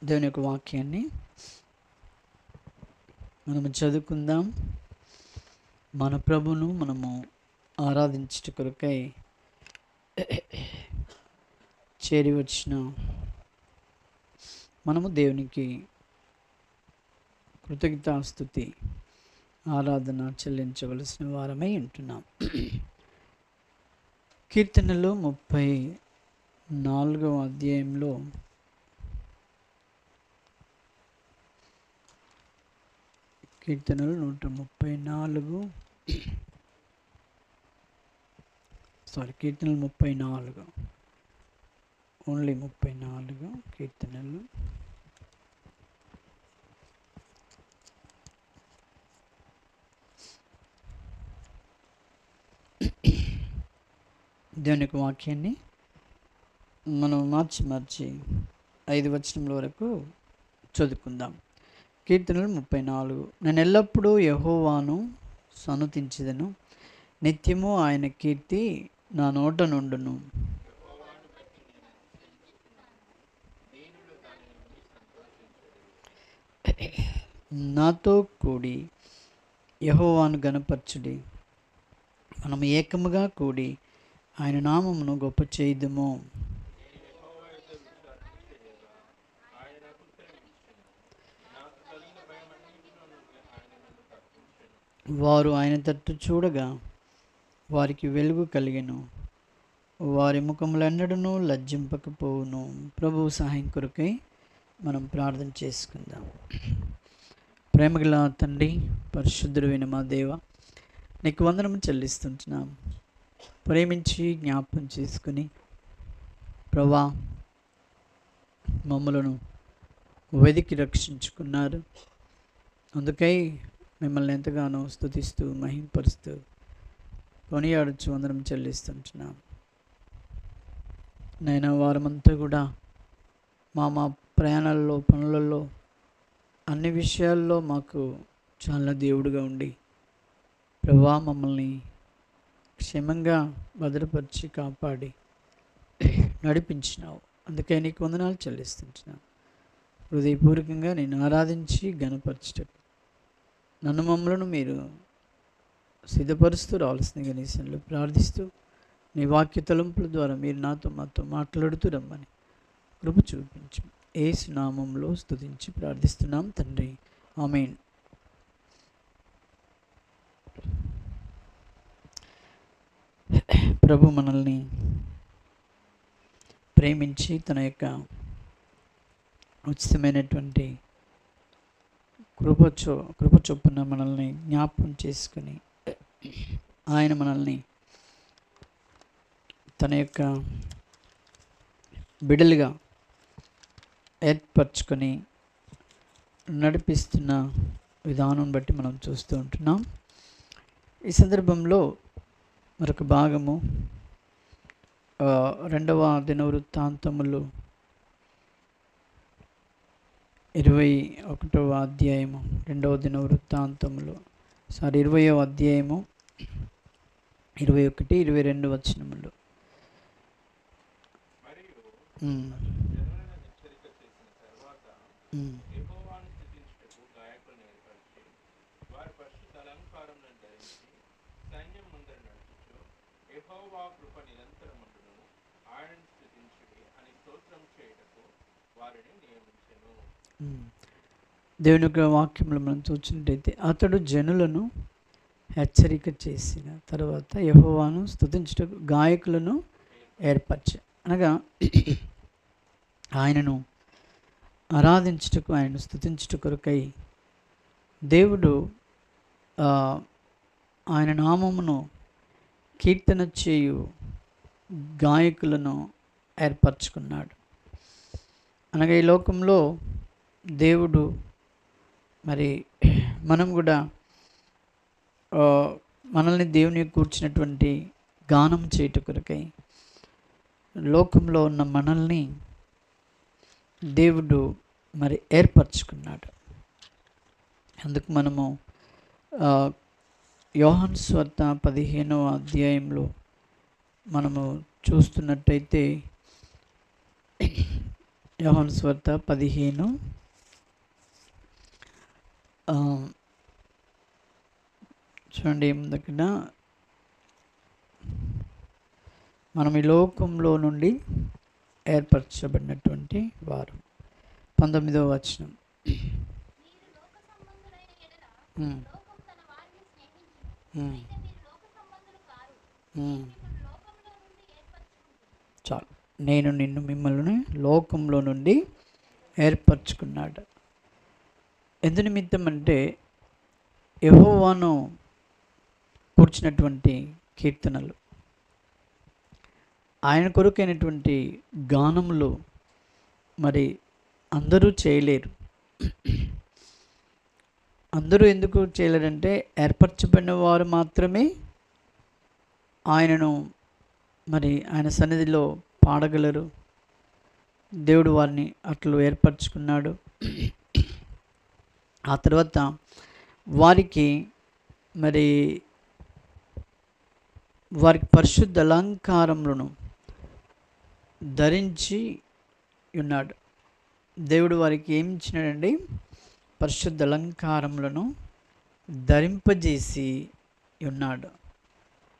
దేవుని యొక్క వాక్యాన్ని మనము చదువుకుందాం. మన ప్రభును మనము ఆరాధించుట కొరకై చేరి వచ్చిన మనము దేవునికి కృతజ్ఞతాస్తుతి ఆరాధన చెల్లించవలసిన వారమై ఉంటున్నాం. కీర్తనలు 34వ అధ్యాయంలో కీర్తనలు 134 కీర్తనలు 34 ఓన్లీ 34 కీర్తనలు. దేవుని యొక్క వాక్యాన్ని మనం మార్చి 5 వచనముల వరకు చదువుకుందాం. కీర్తనలు 34. నేను ఎల్లప్పుడూ యెహోవాను సన్నుతించెదను, నిత్యము ఆయన కీర్తి నా నోట నుండును. నాతో కూడి యెహోవాను గణపరచుడి, మనం ఏకముగా కూడి ఆయన నామమును గొప్ప చేయుదుము. వారు ఆయన తట్టు చూడగా వారికి వెలుగు కలిగెను, వారి ముఖములెన్నడూనూ లజ్జింపకపోవును. ప్రభువు సహాయం కొరకై మనం ప్రార్థన చేసుకుందాం. ప్రేమగల తండ్రి, పరిశుద్ధుడైన మా దేవ, నీకు వందనము చెల్లిస్తుంటున్నాం. ప్రేమించి జ్ఞాపకం చేసుకుని ప్రభా మమ్మలను వెదికి రక్షించుకున్నారు. అందుకై మిమ్మల్ని ఎంతగానో స్తుతిస్తూ మహింపరుస్తూ కొనియాడుచు వందనం చెల్లిస్తుంటున్నాం. నైనా వారమంతా కూడా మా ప్రయాణాల్లో, పనులలో, అన్ని విషయాల్లో మాకు చాలా దేవుడుగా ఉండి ప్రభా మమ్మల్ని క్షేమంగా భద్రపరిచి కాపాడి నడిపించినావు. అందుకే నీకు వందనాలు చెల్లిస్తుంటున్నాను. హృదయపూర్వకంగా నేను ఆరాధించి గణపరచుటకు నన్ను మమ్మలను మీరు సిద్ధపరుస్తూ రావాల్సిన గణేశంలో ప్రార్థిస్తూ నీ వాక్య తలంపుల ద్వారా మీరు మాతో మాట్లాడుతూ రమ్మని కృప చూపించు. యేసు నామములో స్తుతించి ప్రార్థిస్తున్నాం తండ్రి, ఆమేన్. ప్రభు మనల్ని ప్రేమించి తన యొక్క ఉచితమైనటువంటి కృప చొప్పున మనల్ని జ్ఞాపకం చేసుకుని ఆయన మనల్ని తన యొక్క బిడ్డలుగా ఏర్పరచుకొని నడిపిస్తున్న విధానం బట్టి మనం చూస్తూ ఉంటున్నాం. ఈ సందర్భంలో మరొక భాగము 2వ దినవృత్తాంతములు 21వ అధ్యాయము 2వ దినవృత్తాంతములు 20వ అధ్యాయము 21, 22 వచనములు. దేవుని యొక్క వాక్యంలో మనం చూసినట్టయితే అతడు జనులను హెచ్చరిక చేసిన తర్వాత యెహోవాను స్తుతించుటకు గాయకులను ఏర్పరిచాడు. అనగా ఆయనను ఆరాధించుటకు, ఆయనను స్తుతించుట కొరకై దేవుడు ఆయన నామమును కీర్తన చేయు గాయకులను ఏర్పరచుకున్నాడు. అనగా ఈ లోకంలో దేవుడు మరి మనం కూడా మనల్ని దేవుని కూర్చున్నటువంటి గానం చేయుట కొరకై లోకంలో ఉన్న మనల్ని దేవుడు మరి ఏర్పరచుకున్నాడు. అందుకు మనము యోహాను సువార్త 15వ అధ్యాయంలో మనము చూస్తున్నట్టయితే యోహాను సువార్త 15 చూడండి. ఏముందక్కడ, మనం ఈ లోకంలో నుండి ఏర్పరచబడినటువంటి వారు. 19వ వచనం. చాలు. నేను నిన్ను మిమ్మల్ని లోకంలో నుండి ఏర్పరచుకున్నాడు. ఎందు నిమిత్తం అంటే యెహోవాను కూర్చున్నటువంటి కీర్తనలు, ఆయన కొరకైనటువంటి గానములు మరి అందరూ చేయలేరు. అందరూ ఎందుకు చేయలేరంటే ఏర్పరచబడిన వారు మాత్రమే ఆయనను మరి ఆయన సన్నిధిలో పాడగలరు. దేవుడు వారిని అట్లు ఏర్పరచుకున్నాడు. ఆ తర్వాత వారికి పరిశుద్ధ అలంకారములను ధరించి ఉన్నాడు. దేవుడు వారికి ఏమి ఇచ్చినాడండి? పరిశుద్ధ అలంకారములను ధరింపజేసి ఉన్నాడు.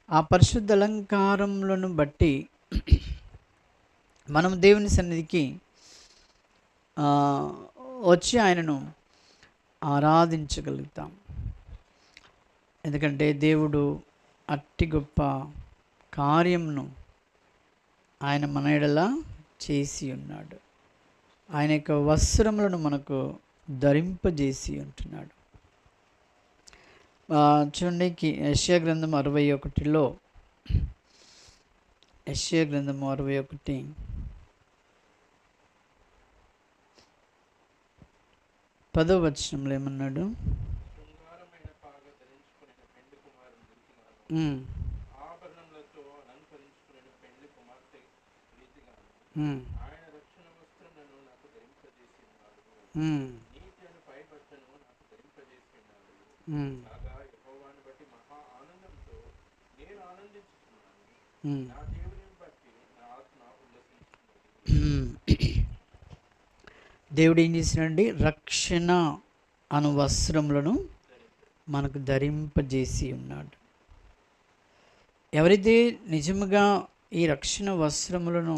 ఆ పరిశుద్ధ అలంకారములను బట్టి మనం దేవుని సన్నిధికి వచ్చి ఆయనను ఆరాధించగలుగుతాం. ఎందుకంటే దేవుడు అట్టి గొప్ప కార్యమును ఆయన మన ఎడల చేసి ఉన్నాడు. ఆయన యొక్క వస్త్రములను మనకు ధరింపజేసి ఉంటున్నాడు. చూడండి, యెషయా గ్రంథం 61లో, యెషయా గ్రంథం 61 10వ వచనంలో ఏమన్నాడు? దేవుడు ఏం చేసినాడండి? రక్షణ అను వస్త్రములను మనకు ధరింపజేసి ఉన్నాడు. ఎవరైతే నిజముగా ఈ రక్షణ వస్త్రములను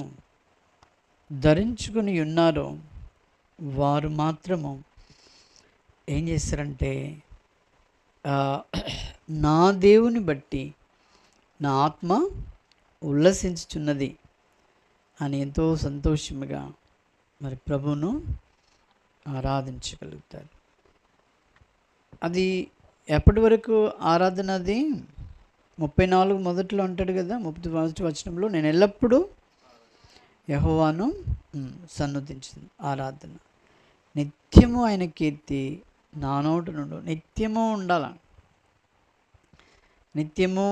ధరించుకుని ఉన్నారో వారు మాత్రము ఏం చేస్తారంటే, నా దేవుని బట్టి నా ఆత్మ ఉల్లసించుచున్నది అని ఎంతో సంతోషముగా మరి ప్రభువును ఆరాధించగలుగుతారు. అది ఎప్పటి వరకు ఆరాధన? అది 34 మొదట్లో అంటాడు కదా, 31వ వచనంలో, నేను ఎల్లప్పుడూ యెహోవాను సన్నుతించింది. ఆరాధన నిత్యము ఆయన కీర్తి నా నోటి నుండి నిత్యము ఉండాల. నిత్యము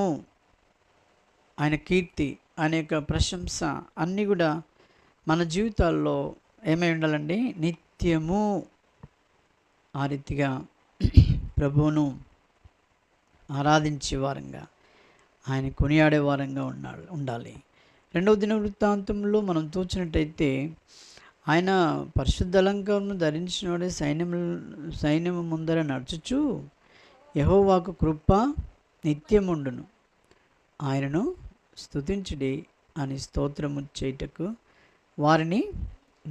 ఆయన కీర్తి, ఆయన యొక్క ప్రశంస అన్నీ కూడా మన జీవితాల్లో ఏమై ఉండాలండి? నిత్యము ఆ రీతిగా ప్రభువును ఆరాధించే వారంగా, ఆయన కొనియాడే వారంగా ఉండాలి. 2వ దినవృత్తాంతంలో మనం చూసినట్టయితే, ఆయన పరిశుద్ధ అలంకారం ధరించినవాడే సైన్యము ముందర నడుచుచు యెహోవాకు కృప నిత్యముండును, ఆయనను స్తుతించుడి అని స్తోత్రము చేయుటకు వారిని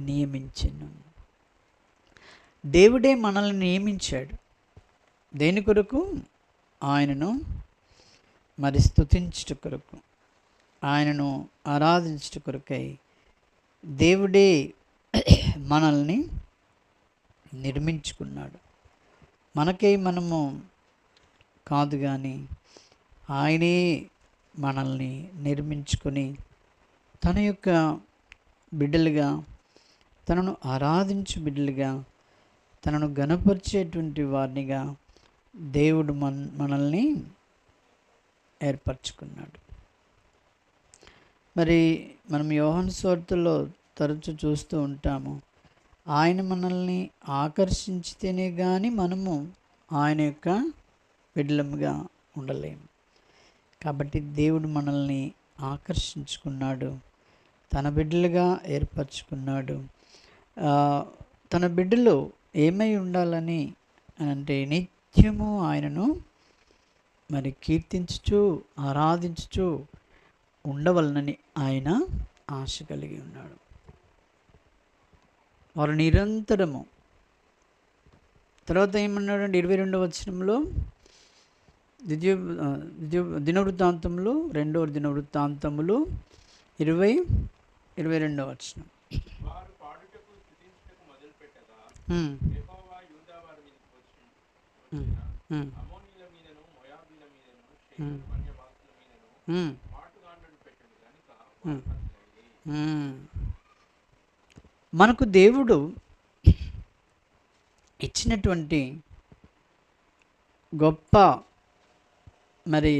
నియమించెను. దేవుడే మనల్ని నియమించాడు. దేని కొరకు? ఆయనను మరి స్తుతించుట కొరకు, ఆయనను ఆరాధించుట కొరకై దేవుడే మనల్ని నిర్మించుకున్నాడు. మనకై మనము కాదు కానీ ఆయనే మనల్ని నిర్మించుకొని తన యొక్క బిడ్డలుగా, తనను ఆరాధించు బిడ్డలుగా, తనను గణపరిచేటువంటి వారినిగా దేవుడు మనల్ని ఏర్పరచుకున్నాడు. మరి మనం యోహాను సువార్తలో తరచూ చూస్తూ ఉంటాము, ఆయన మనల్ని ఆకర్షించితేనే కానీ మనము ఆయన యొక్క బిడ్డలముగా ఉండలేము. కాబట్టి దేవుడు మనల్ని ఆకర్షించుకున్నాడు, తన బిడ్డలుగా ఏర్పరచుకున్నాడు. తన బిడ్డలు ఏమై ఉండాలని అంటే నిత్యము ఆయనను మరి కీర్తించుచు ఆరాధించుచు ఉండవలనని ఆయన ఆశ కలిగి ఉన్నాడు. వారు నిరంతరము. తర్వాత ఏమన్నాడంటే 22వ వచనంలో దినవృత్తాంతములు 2వ దినవృత్తాంతములు 22వ వచనం. మనకు దేవుడు ఇచ్చినటువంటి గొప్ప మరి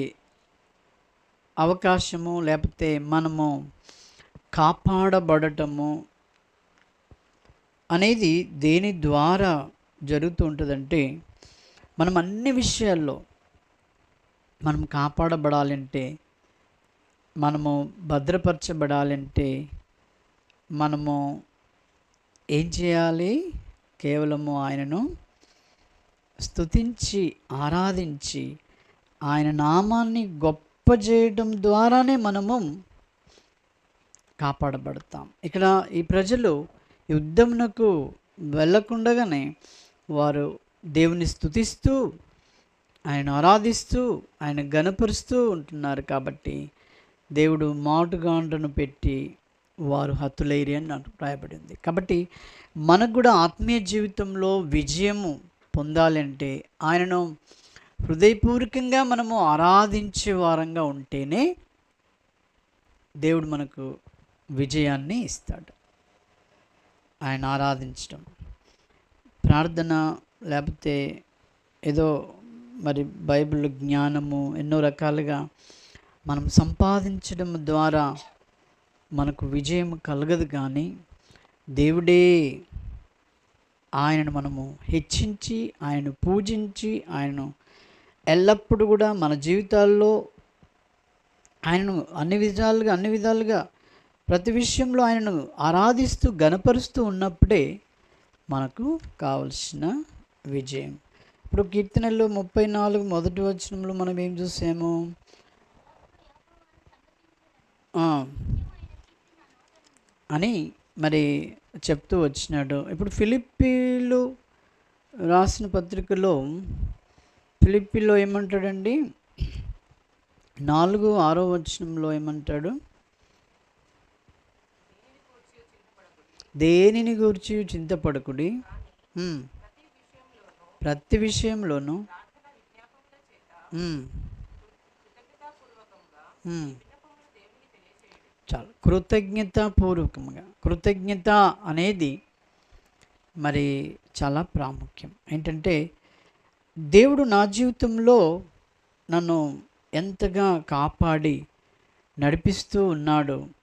అవకాశము, లేకపోతే మనము కాపాడబడటము అనేది దేని ద్వారా జరుగుతూ ఉంటుందంటే, మనం అన్ని విషయాల్లో మనం కాపాడబడాలంటే, మనము భద్రపరచబడాలంటే మనము ఏం చేయాలి? కేవలము ఆయనను స్తుతించి ఆరాధించి ఆయన నామాన్ని గొప్ప చేయడం ద్వారానే మనము కాపాడబడతాం. ఇక్కడ ఈ ప్రజలు యుద్ధమునకు వెళ్ళకుండగానే వారు దేవుని స్తుతిస్తూ ఆయన ఆరాధిస్తూ ఆయన ఘనపరుస్తూ ఉంటున్నారు. కాబట్టి దేవుడు మాటుగాండ్రను పెట్టి వారు హతులైరి అని రాయబడింది. కాబట్టి మనకు కూడా ఆత్మీయ జీవితంలో విజయము పొందాలంటే ఆయనను హృదయపూర్వకంగా మనము ఆరాధించే వారంగా ఉంటేనే దేవుడు మనకు విజయాన్ని ఇస్తాడు. ఆయన ఆరాధించడం, ప్రార్థన, లేకపోతే ఏదో మరి బైబిల్ జ్ఞానము ఎన్నో రకాలుగా మనం సంపాదించడం ద్వారా మనకు విజయం కలగదు. కానీ దేవుడే ఆయనను మనము హెచ్చించి ఆయనను పూజించి ఆయనను ఎల్లప్పుడూ కూడా మన జీవితాల్లో ఆయనను అన్ని విధాలుగా ప్రతి విషయంలో ఆయనను ఆరాధిస్తూ ఘనపరుస్తూ ఉన్నప్పుడే మనకు కావలసిన విజయం. ఇప్పుడు కీర్తనలు 34 మొదటి వచనంలో మనం ఏం చూసాము? అని మరి చెప్తూ వచ్చినాడు. ఇప్పుడు ఫిలిప్పీలు రాసిన పత్రికలో ఫిలిప్పీలో ఏమంటాడండి? 4:6 వచనంలో ఏమంటాడు? దేనిని గూర్చి చింతపడకుడి, ప్రతి విషయంలోనూ చాలు కృతజ్ఞతాపూర్వకంగా. కృతజ్ఞత అనేది మరి చాలా ప్రాముఖ్యం. ఏంటంటే దేవుడు నా జీవితంలో నన్ను ఎంతగా కాపాడి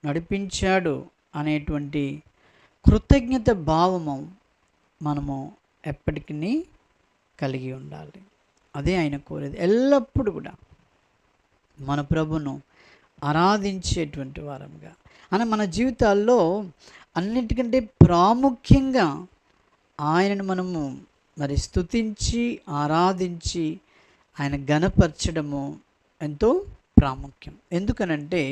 నడిపించాడు అనేటువంటి కృతజ్ఞత భావము మనము ఎప్పటికీ కలిగి ఉండాలి. అదే ఆయన కోరేది. ఎల్లప్పుడూ కూడా మన ప్రభును ఆరాధించేటువంటి వారంగా మన జీవితాల్లో అన్నిటికంటే ప్రాముఖ్యంగా ఆయనను మనము మరి స్తుతించి ఆరాధించి ఆయన ఘనపరచడము ఎంతో ప్రాముఖ్యం. ఎందుకనంటే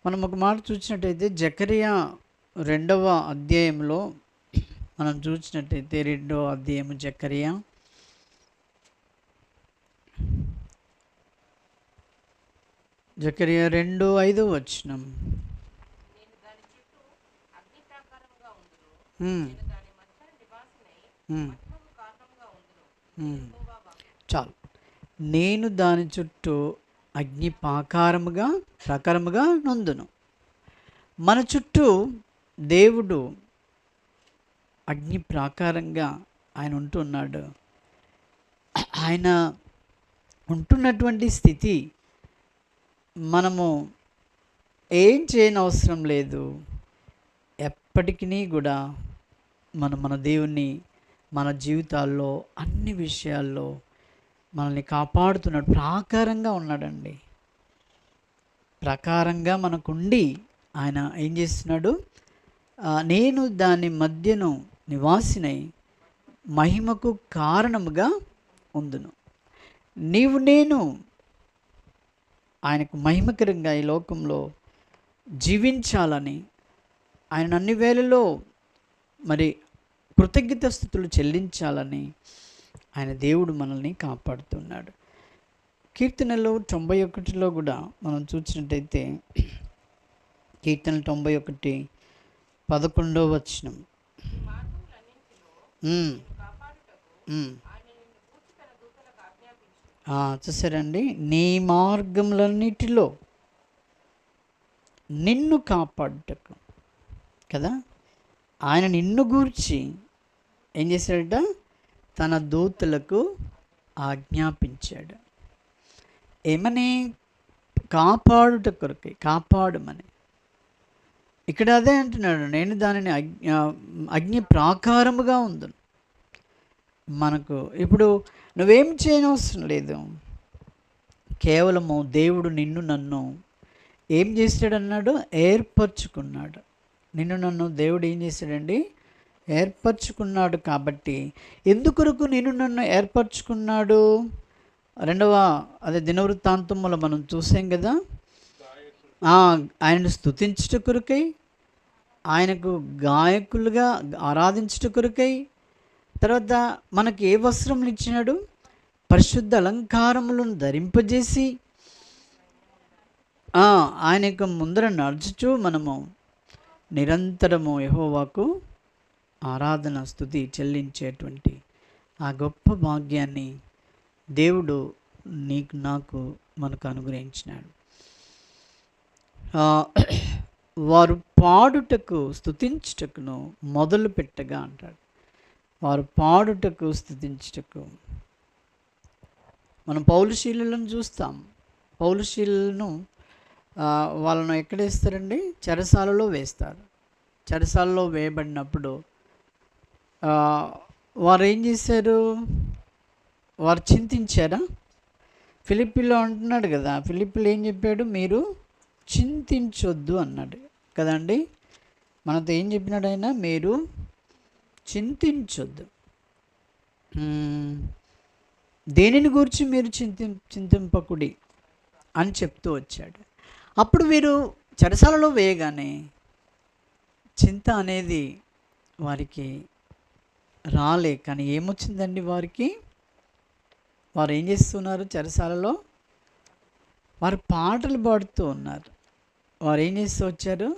మనం ఒక మాట చూసినట్టయితే జకరియా 2వ అధ్యాయంలో మనం చూసినట్టయితే 2వ అధ్యాయము జకరియా 2:5 వచనం. చాలు. నేను దాని చుట్టూ అగ్ని ప్రాకారముగా నొందును. మన చుట్టూ దేవుడు అగ్ని ప్రాకారంగా ఆయన ఉంటున్నాడు. ఆయన ఉంటున్నటువంటి స్థితి మనము ఏం చేయని అవసరం లేదు. ఎప్పటికీ కూడా మన దేవుణ్ణి మన జీవితాల్లో అన్ని విషయాల్లో మనల్ని కాపాడుతున్నాడు. ప్రాకారంగా ఉన్నాడండి. ప్రాకారంగా మనకుండి ఆయన ఏం చేస్తున్నాడు? నేను దాని మధ్యను నివాసినై మహిమకు కారణముగా ఉందును. నీవు నేను ఆయనకు మహిమకరంగా ఈ లోకంలో జీవించాలని, ఆయన అన్ని వేళలో మరి కృతజ్ఞతాస్తుతులు చెల్లించాలని ఆయన దేవుడు మనల్ని కాపాడుతున్నాడు. కీర్తనలు 91లో కూడా మనం చూసినట్టయితే, కీర్తనలు 91 11వ వచనం, చూసారండి, నీ మార్గములన్నిటిలో నిన్ను కాపాడుటకు కదా, ఆయన నిన్ను గూర్చి ఏం చేశాడట, తన దూతలకు ఆజ్ఞాపించాడు. ఏమని? కాపాడుట కొరకై, కాపాడమని. ఇక్కడ అదే అంటున్నాడు, నేను దానిని అగ్ని ప్రాకారముగా ఉందును. మనకు ఇప్పుడు నువ్వేం చేయనవసరం లేదు, కేవలము దేవుడు నిన్ను నన్ను ఏం చేశాడన్నాడు, ఏర్పరచుకున్నాడు. నిన్ను నన్ను దేవుడు ఏం చేశాడండి, ఏర్పరచుకున్నాడు. కాబట్టి ఎందుకొరకు నిన్ను నన్ను ఏర్పరచుకున్నాడు? అదే దినవృత్తాంతములో మనం చూసాం కదా, ఆయనను స్తుతించుట కొరకై, ఆయనకు గాయకులుగా ఆరాధించుట కొరకై. తర్వాత మనకి ఏ వస్త్రములు ఇచ్చినాడు? పరిశుద్ధ అలంకారములను ధరింపజేసి ఆయన యొక్క ముందర నడుచుచు మనము నిరంతరము యెహోవాకు ఆరాధన స్తుతి చెల్లించేటువంటి ఆ గొప్ప భాగ్యాన్ని దేవుడు నీకు నాకు మనకు అనుగ్రహించినాడు. వారు పాడుటకు స్తుతించుటకును మొదలు పెట్టగా అంటాడు. వారు పాడుటకు స్తుతించుటకు. మనం పౌలుశీలను చూస్తాం. పౌలుశీలను వాళ్ళను ఎక్కడ వేస్తారండి? చెరసాలలో వేస్తారు. చెరసాలలో వేయబడినప్పుడు వారు ఏం చేశారు? వారు చింతించారా? ఫిలిప్పీలో అంటున్నాడు కదా, ఫిలిప్పీలో ఏం చెప్పాడు? మీరు చింతించొద్దు అన్నాడు కదండి. మనతో ఏం చెప్పినాడు ఆయన? మీరు చింతించొద్దు. దేనిని గురించి మీరు చింతింపకుడి అని చెప్తూ వచ్చాడు. అప్పుడు వీరు చెరసాలలో వేయగానే చింత అనేది వారికి రాలే. కానీ ఏమొచ్చిందండి వారికి? వారు ఏం చేస్తున్నారు? చెరసాలలో వారు పాటలు పాడుతూ ఉన్నారు. వారు ఏం చేస్తూ వచ్చారు?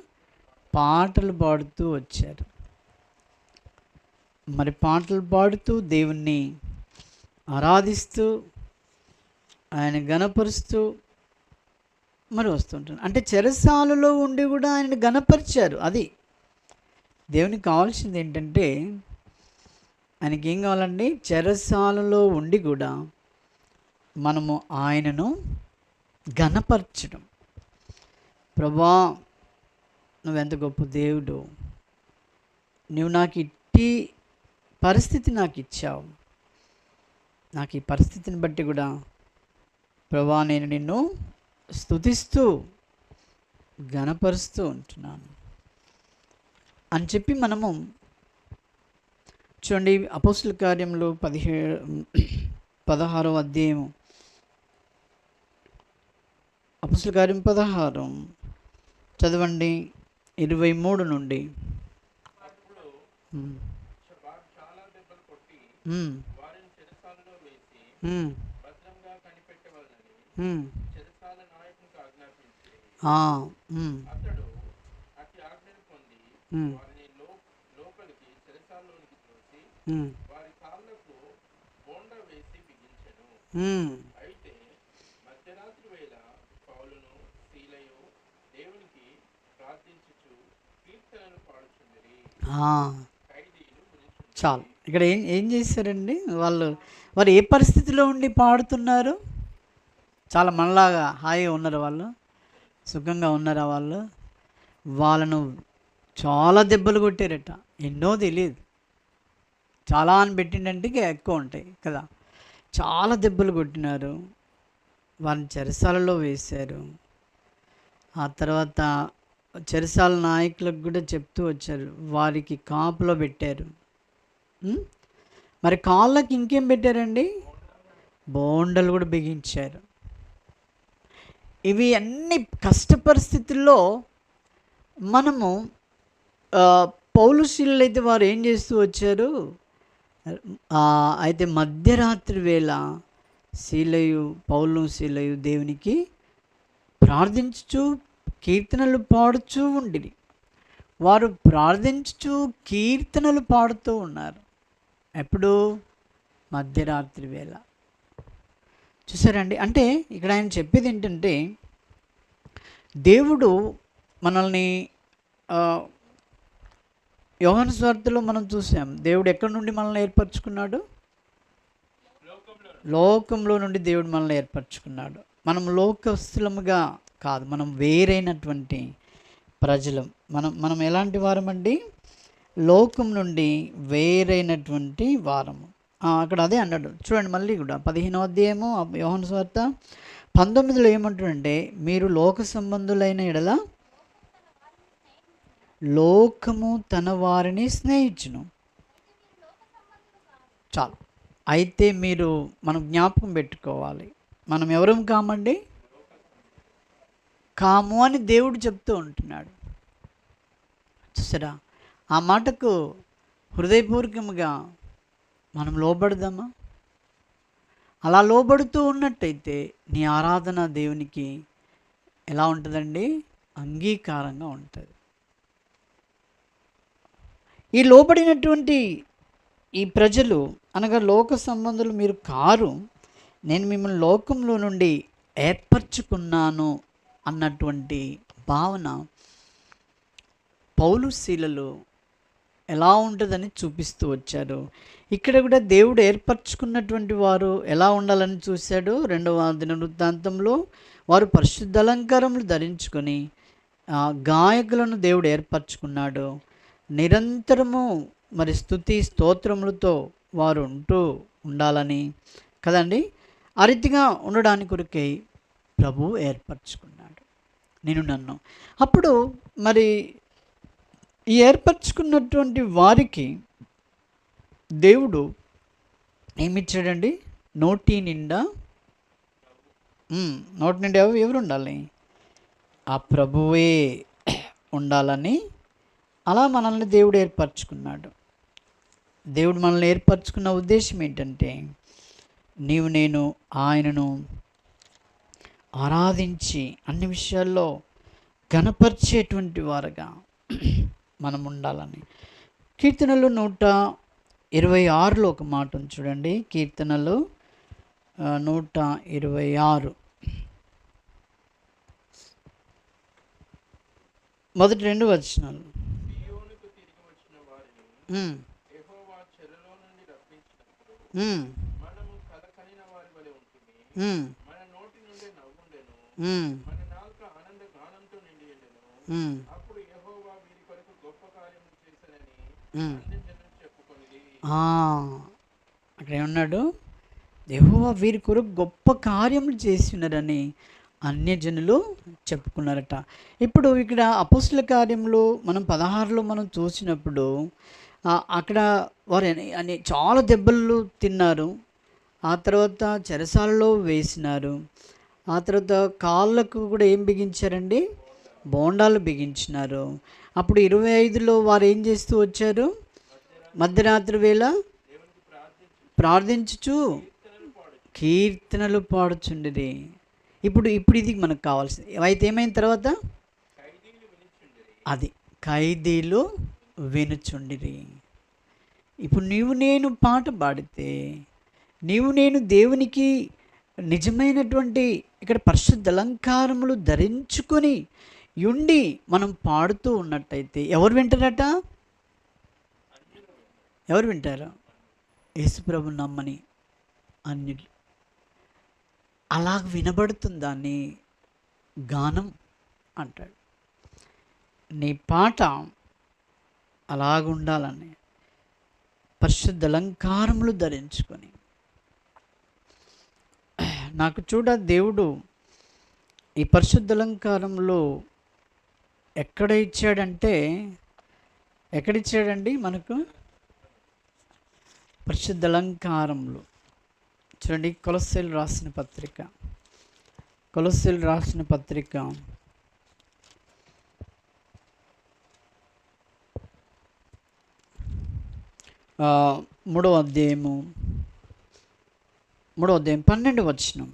పాటలు పాడుతూ వచ్చారు. మరి పాటలు పాడుతూ దేవుణ్ణి ఆరాధిస్తూ ఆయన గణపరుస్తూ మరి వస్తుంటారు. అంటే చెరసాలలో ఉండి కూడా ఆయన గణపరిచారు. అది దేవునికి కావాల్సింది ఏంటంటే, ఆయనకి ఏం కావాలండి? చెరసాలలో ఉండి కూడా మనము ఆయనను గణపరచడం. ప్రభా, నువ్వెంత గొప్ప దేవుడు, నువ్వు నాకు ఇట్టి పరిస్థితి నాకు ఇచ్చావు. నాకు ఈ పరిస్థితిని బట్టి కూడా ప్రభా నేను నిన్ను స్తుతిస్తూ గణపరుస్తూ ఉంటున్నాను అని చెప్పి మనము చూడండి. అపోస్తుల కార్యములు 16వ అధ్యాయం, అపోస్తుల కార్యం 16 చదవండి 23 నుండి. చాలు. ఇక్కడ ఏం చేశారండి వారు ఏ పరిస్థితిలో ఉండి పాడుతున్నారు? చాలా మనలాగా హాయిగా ఉన్నారు వాళ్ళు, సుఖంగా ఉన్నారా వాళ్ళు? వాళ్ళను చాలా దెబ్బలు కొట్టారట. ఎన్నో తెలియదు, చాలా అని పెట్టిండంటే ఎక్కువ ఉంటాయి కదా. చాలా దెబ్బలు కొట్టినారు, వారిని చెరసాలలో వేశారు. ఆ తర్వాత చెరసాల నాయకులకు కూడా చెప్తూ వచ్చారు, వారికి కాపులో పెట్టారు. మరి కాళ్ళకి ఇంకేం పెట్టారండి? బోండలు కూడా బిగించారు. ఇవి అన్ని కష్ట పరిస్థితుల్లో మనము పౌలు శీలలు అయితే వారు ఏం చేస్తూ వచ్చారు, అయితే మధ్యరాత్రి వేళ పౌలు శీలయు దేవునికి ప్రార్థించుచు కీర్తనలు పాడుచూ ఉండిరి. వారు ప్రార్థించుచు కీర్తనలు పాడుతూ ఉన్నారు. ఎప్పుడు? మధ్యరాత్రి వేళ. చూసారండి? అంటే ఇక్కడ ఆయన చెప్పేది ఏంటంటే, దేవుడు మనల్ని యోహాను సువార్తలో మనం చూసాం, దేవుడు ఎక్కడి నుండి మనల్ని ఏర్పరచుకున్నాడు? లోకంలో నుండి దేవుడు మనల్ని ఏర్పరచుకున్నాడు. మనం లోకస్తులముగా కాదు, మనం వేరైనటువంటి ప్రజలం. మనం ఎలాంటి వారమండి? లోకం నుండి వేరైనటువంటి వారము. అక్కడ అదే అన్నాడు చూడండి, మళ్ళీ కూడా 15వ అధ్యాయము యోహాను సువార్త 19లో ఏమంటాడంటే, మీరు లోక సంబంధులైన ఎడల లోకము తన వారిని స్నేహించును. చాలు. అయితే మనం జ్ఞాపకం పెట్టుకోవాలి, మనం ఎవరం కామండి, కాము అని దేవుడు చెప్తూ ఉంటున్నాడు. చూసారా? ఆ మాటకు హృదయపూర్వకముగా మనం లోబడదామా? అలా లోబడుతూ ఉన్నట్టయితే నీ ఆరాధన దేవునికి ఎలా ఉంటుందండి? అంగీకారంగా ఉంటుంది. ఈ లోబడినటువంటి ఈ ప్రజలు అనగా లోక సంబంధులు మీరు కారు, నేను మిమ్మల్ని లోకంలో నుండి ఏర్పరచుకున్నాను అన్నటువంటి భావన పౌలు శీలలు ఎలా ఉంటుందని చూపిస్తూ వచ్చారు. ఇక్కడ కూడా దేవుడు ఏర్పరచుకున్నటువంటి వారు ఎలా ఉండాలని చూశాడు. 2వ దినవృత్తాంతంలో వారు పరిశుద్ధ అలంకారములు ధరించుకొని గాయకులను దేవుడు ఏర్పరచుకున్నాడు. నిరంతరము మరి స్తుతి స్తోత్రములతో వారు ఉండాలని కదండి. ఆ రీతిగా ఉండడానికి కొరకై ప్రభువు ఏర్పరచుకున్నాడు నన్ను. అప్పుడు మరి ఈ ఏర్పరచుకున్నటువంటి వారికి దేవుడు ఏమిచ్చాడండి? నోటి నిండా ఎవరు ఉండాలి? ఆ ప్రభువే ఉండాలని అలా మనల్ని దేవుడు ఏర్పరచుకున్నాడు. దేవుడు మనల్ని ఏర్పరచుకున్న ఉద్దేశం ఏంటంటే, నేను ఆయనను ఆరాధించి అన్ని విషయాల్లో ఘనపరిచేటువంటి వారుగా మనం ఉండాలని. కీర్తనలు 126లో ఒక మాట ఉంది చూడండి. కీర్తనలు 126 మొదటి 2 వచనాలు. అక్కడ ఏమన్నాడు? యెహోవా వీరి కొరకు గొప్ప కార్యములు చేసినారని అన్యజనులు చెప్పుకున్నారట. ఇప్పుడు ఇక్కడ అపోస్తుల కార్యములు మనం 16లో మనం చూసినప్పుడు అక్కడ వారు చాలా దెబ్బలు తిన్నారు. ఆ తర్వాత చెరసాలలో వేసినారు. ఆ తర్వాత కాళ్ళకు కూడా ఏం బిగించారండి? బోండాలు బిగించినారు. అప్పుడు 25లో వారు ఏం చేస్తూ వచ్చారు? మధ్యరాత్రి వేళ ప్రార్థించుచు కీర్తనలు పాడుచుండిరి. ఇప్పుడు ఇది మనకు కావాల్సింది. అయితే ఏమైన తర్వాత అది ఖైదీలు వినుచుండిరి. ఇప్పుడు నేను పాట పాడితే, నేను దేవునికి నిజమైనటువంటి ఇక్కడ పరిశుద్ధ అలంకారములు ధరించుకొని ఉండి మనం పాడుతూ ఉన్నట్టయితే ఎవరు వింటారట? ఎవరు వింటారు? యేసుప్రభు నమ్మని అన్యులు. అలాగ వినబడుతుందాన్ని గానం అంటాడు. నీ పాట అలాగుండాలని పరిశుద్ధ అలంకారములు ధరించుకొని. నాకు దేవుడు ఈ పరిశుద్ధ అలంకారంలో ఎక్కడ ఇచ్చాడంటే, ఎక్కడిచ్చాడండి మనకు? పరిశుద్ధ అలంకారంలో. చూడండి, కొలస్సీలు రాసిన పత్రిక, కొలస్సీలు రాసిన పత్రిక 3వ అధ్యాయము 12వ వచనం.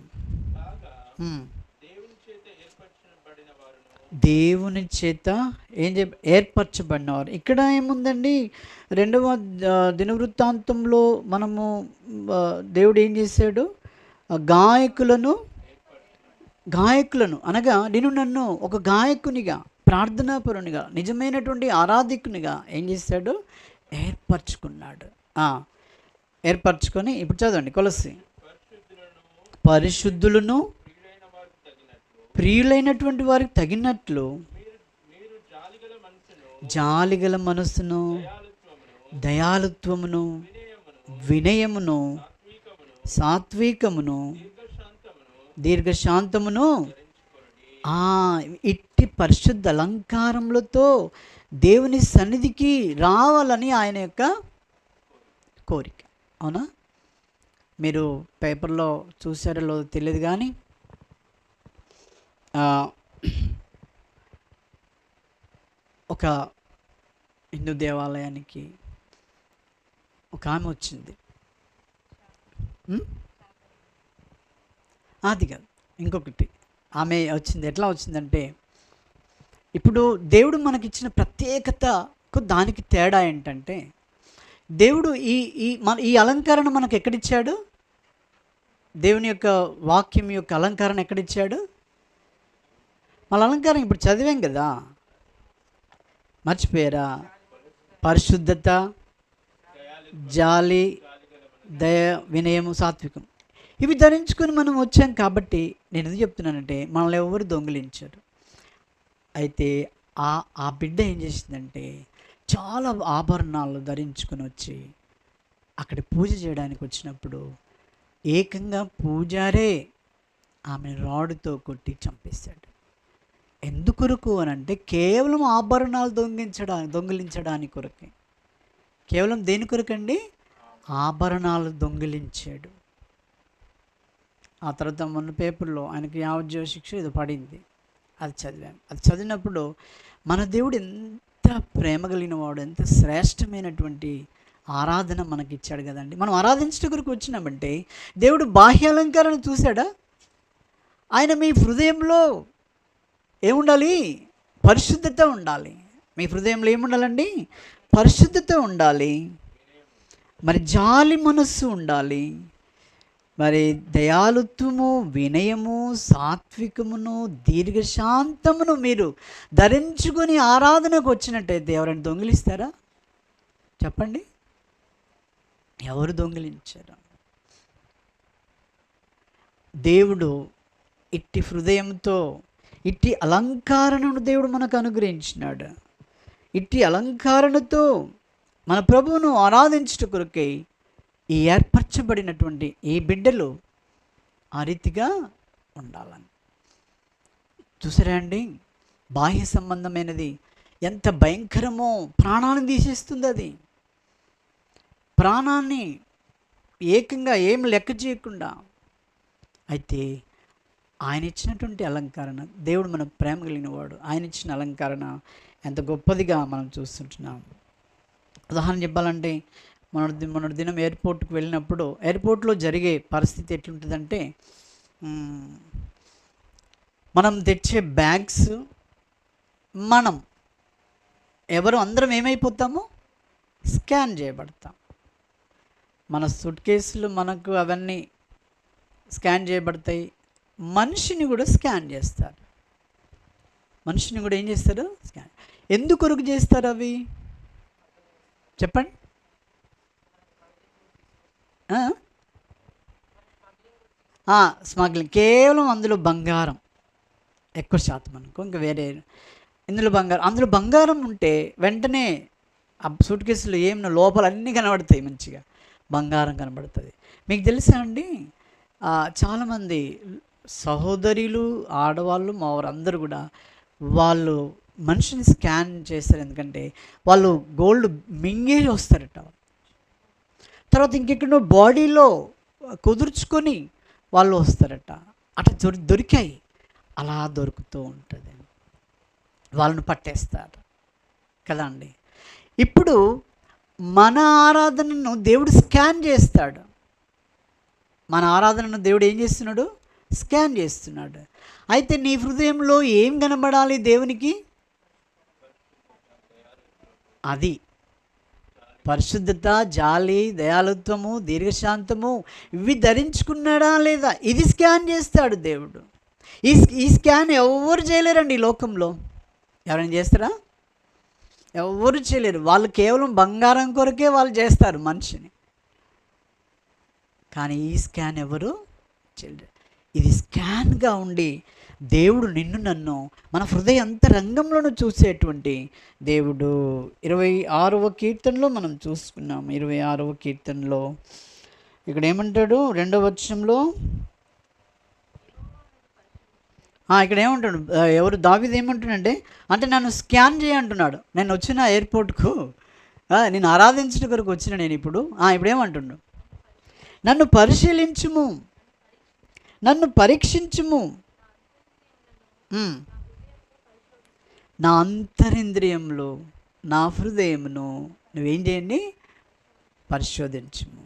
దేవుని చేత ఏర్పరచబడినవారు. ఇక్కడ ఏముందండి? 2వ దినవృత్తాంతంలో మనము దేవుడు ఏం చేశాడు? గాయకులను అనగా నన్ను ఒక గాయకునిగా, ప్రార్థనాపరునిగా, నిజమైనటువంటి ఆరాధికునిగా ఏం చేశాడు? ఏర్పరచుకున్నాడు. ఏర్పరచుకొని, ఇప్పుడు చదవండి కొలస్సీ. పరిశుద్ధులను ప్రియులైనటువంటి వారికి తగినట్లు జాలిగల మనస్సును, దయాలుత్వమును, వినయమును, సాత్వికమును, దీర్ఘశాంతమును, ఇట్టి పరిశుద్ధ అలంకారములతో దేవుని సన్నిధికి రావాలని ఆయన యొక్క కోరిక. అవునా? మీరు పేపర్లో చూసారో తెలియదు కానీ ఒక హిందూ దేవాలయానికి ఒక ఆమె వచ్చింది. అది కాదు, ఇంకొకటి ఆమె వచ్చింది. ఎట్లా వచ్చిందంటే, ఇప్పుడు దేవుడు మనకిచ్చిన ప్రత్యేకతకు దానికి తేడా ఏంటంటే, దేవుడు ఈ అలంకరణ మనకు ఎక్కడిచ్చాడు? దేవుని యొక్క వాక్యం యొక్క అలంకరణ ఎక్కడిచ్చాడు? మన అలంకారం ఇప్పుడు చదివాం కదా, మర్చిపోయారా? పరిశుద్ధత, జాలి, దయ, వినయము, సాత్వికం, ఇవి ధరించుకొని మనం వచ్చాం. కాబట్టి నేను ఎందుకు చెప్తున్నానంటే, మనల్ని ఎవరు దొంగిలించారు. అయితే ఆ బిడ్డ ఏం చేసిందంటే, చాలా ఆభరణాలు ధరించుకొని వచ్చి అక్కడ పూజ చేయడానికి వచ్చినప్పుడు ఏకంగా పూజారే ఆమెను రాడుతో కొట్టి చంపేశాడు. ఎందుకొరకు అని అంటే, కేవలం ఆభరణాలు దొంగిలించడానికి కొరకే. కేవలం దేని కొరకండి? ఆభరణాలు దొంగిలించాడు. ఆ తర్వాత మొన్న పేపర్లో ఆయనకి యావజ్జీవ శిక్ష ఏదో పడింది, అది చదివాను. అది చదివినప్పుడు మన దేవుడు ఎంత ప్రేమ కలిగిన వాడు, ఎంత శ్రేష్టమైనటువంటి ఆరాధన మనకి ఇచ్చాడు కదండి. మనం ఆరాధించడం కొరకు వచ్చినామంటే దేవుడు బాహ్య అలంకారాన్ని చూశాడా? ఆయన మీ హృదయంలో ఏముండాలి? పరిశుద్ధత ఉండాలి. మీ హృదయంలో ఏముండాలండి? పరిశుద్ధత ఉండాలి. మరి జాలి మనస్సు ఉండాలి. మరి దయాలుత్వము, వినయము, సాత్వికమును, దీర్ఘశాంతమును మీరు ధరించుకొని ఆరాధనకు వచ్చినట్టయితే ఎవరైనా దొంగిలిస్తారా? చెప్పండి, ఎవరు దొంగిలించారు? దేవుడు ఇట్టి హృదయంతో, ఇట్టి అలంకారణను దేవుడు మనకు అనుగ్రహించినాడు. ఇట్టి అలంకారణతో మన ప్రభువును ఆరాధించుట కొరకై ఈ ఏర్పరచబడినటువంటి ఈ బిడ్డలు ఆ రీతిగా ఉండాలని. చూసారా అండి, బాహ్య సంబంధమైనది ఎంత భయంకరమో, ప్రాణాన్ని తీసేస్తుంది. అది ప్రాణాన్ని ఏకంగా ఏం లెక్క చేయకుండా. అయితే ఆయన ఇచ్చినటువంటి అలంకరణ, దేవుడు మన ప్రేమ కలిగిన వాడు, ఆయన ఇచ్చిన అలంకరణ ఎంత గొప్పదిగా మనం చూస్తుంటున్నాం. ఉదాహరణ చెప్పాలంటే, మన దినం ఎయిర్పోర్ట్కి వెళ్ళినప్పుడు ఎయిర్పోర్ట్లో జరిగే పరిస్థితి ఎట్లుంటుందంటే, మనం తెచ్చే బ్యాగ్స్, మనం అందరం ఏమైపోతాము? స్కాన్ చేయబడతాం. మన సూట్ కేసులు మనకు అవన్నీ స్కాన్ చేయబడతాయి. మనిషిని కూడా స్కాన్ చేస్తారు. మనిషిని కూడా ఏం చేస్తారు? స్కాన్. ఎందుకొరకు చేస్తారు అవి? చెప్పండి. స్మగ్లింగ్. కేవలం అందులో బంగారం ఎక్కువ శాతం అనుకో, ఇంకా వేరే ఇందులో బంగారం. అందులో బంగారం ఉంటే వెంటనే ఆ సూట్ కేసులో ఏమన్నా లోపల అన్నీ కనబడతాయి, మంచిగా బంగారం కనబడుతుంది. మీకు తెలుసా అండి, చాలామంది సహోదరులు, ఆడవాళ్ళు, మా వారు అందరూ కూడా వాళ్ళు మనిషిని స్కాన్ చేస్తారు. ఎందుకంటే వాళ్ళు గోల్డ్ మింగేసి వస్తారట. తర్వాత ఇంకెక్కడో బాడీలో కుదుర్చుకొని వాళ్ళు వస్తారట. అట్లా దొరికాయి. అలా దొరుకుతూ ఉంటుంది, వాళ్ళని పట్టేస్తారు కదా అండి. ఇప్పుడు మన ఆరాధనను దేవుడు స్కాన్ చేస్తాడు. మన ఆరాధనను దేవుడు ఏం చేస్తున్నాడు? స్కాన్ చేస్తున్నాడు. అయితే నీ హృదయంలో ఏం కనబడాలి దేవునికి? అది పరిశుద్ధత, జాలి, దయాళుత్వము, దీర్ఘశాంతము ఇవి ధరించుకున్నాడా లేదా, ఇది స్కాన్ చేస్తాడు దేవుడు. ఈ స్కాన్ ఎవరు చేయలేరండి ఈ లోకంలో. ఎవరైనా చేస్తారా? ఎవరు చేయలేరు. వాళ్ళు కేవలం బంగారం కొరకే వాళ్ళు చేస్తారు మనిషిని, కానీ ఈ స్కాన్ ఎవరు చేయలేరు. ఇది స్కాన్గా ఉండి దేవుడు నిన్ను నన్ను మన హృదయ అంతరంగంలోనూ చూసేటువంటి దేవుడు. 26వ కీర్తనలో మనం చూసుకున్నాం. 26వ కీర్తనలో ఇక్కడ ఏమంటాడు? 2వ వచనంలో ఇక్కడ ఏమంటాడు? ఎవరు? దావీదు ఏమంటున్నాడంటే, అంటే నన్ను స్కాన్ చేయంటున్నాడు. నేను వచ్చిన ఎయిర్పోర్ట్కు, నేను ఆరాధించడం కొరకు వచ్చిన నేను ఇప్పుడు ఏమంటున్నాడు? నన్ను పరిశీలించుము, నన్ను పరీక్షించుము, నా అంతరింద్రియంలో నా హృదయమును నువ్వేం చేయండి? పరిశోధించుము.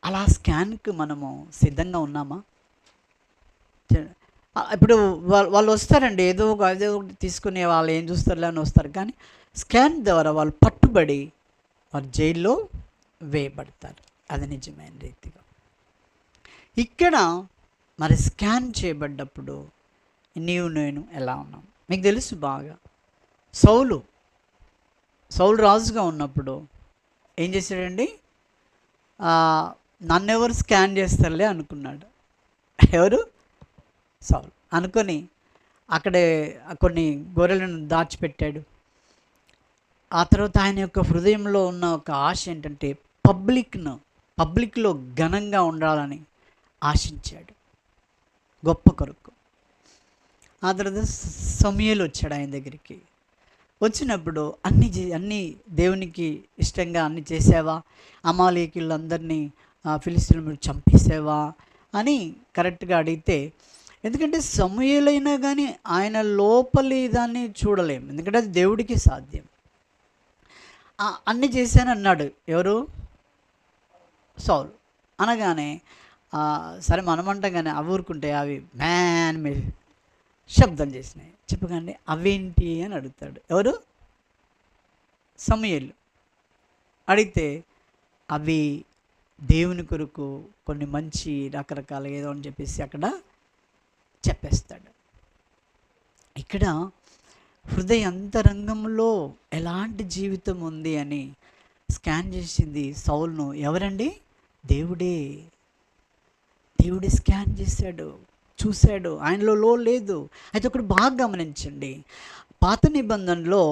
అలా స్కాన్కి మనము సిద్ధంగా ఉన్నామా? ఇప్పుడు వాళ్ళు వస్తారండి, ఏదో ఒకటి తీసుకుని వాళ్ళు ఏం చూస్తారులే అని వస్తారు, కానీ స్కాన్ ద్వారా వాళ్ళు పట్టుబడి వారు జైల్లో వేయబడతారు. అది నిజమైన రీతిగా. ఇక్కడ మరి స్కాన్ చేయబడ్డప్పుడు నీవు నేను ఎలా ఉన్నాం? మీకు తెలుసు బాగా. సౌలు రాజుగా ఉన్నప్పుడు ఏం చేశాడండి? నన్నెవరు స్కాన్ చేస్తారులే అనుకున్నాడు. ఎవరు? సౌలు అనుకొని అక్కడే కొన్ని గొర్రెలను దాచిపెట్టాడు. ఆ తర్వాత ఆయన యొక్క హృదయంలో ఉన్న ఒక ఆశ ఏంటంటే పబ్లిక్లో ఘనంగా ఉండాలని ఆశించాడు, గొప్ప కొరకు. ఆ తర్వాత సమూయేలు వచ్చాడు ఆయన దగ్గరికి. వచ్చినప్పుడు అన్ని దేవునికి ఇష్టంగా అన్ని చేసావా? అమాలేకీయులందరినీ ఫిలిష్తీయులను చంపేసావా అని కరెక్ట్గా అడిగితే, ఎందుకంటే సమూయేలైనా కానీ ఆయన లోపలి దాన్ని చూడలేము, ఎందుకంటే అది దేవుడికి సాధ్యం. అన్నీ చేశాను అన్నాడు. ఎవరు? సౌలు. అనగానే సరే మనమంటాం కానీ అవి ఊరుకుంటే అవి మీరు శబ్దం చేసినాయి. చెప్పకండి అవేంటి అని అడుగుతాడు. ఎవరు? సమూయేలు. అడిగితే అవి దేవుని కొరకు కొన్ని మంచి రకరకాల ఏదో అని చెప్పేసి అక్కడ చెప్పేస్తాడు. ఇక్కడ హృదయ అంతరంగంలో ఎలాంటి జీవితం ఉంది అని స్కాన్ చేసింది సౌలును ఎవరండి? దేవుడే స్కాన్ చేశాడు, చూశాడు. ఆయనలో లేదు. అయితే ఒకటి బాగా గమనించండి, పాత నిబంధనలో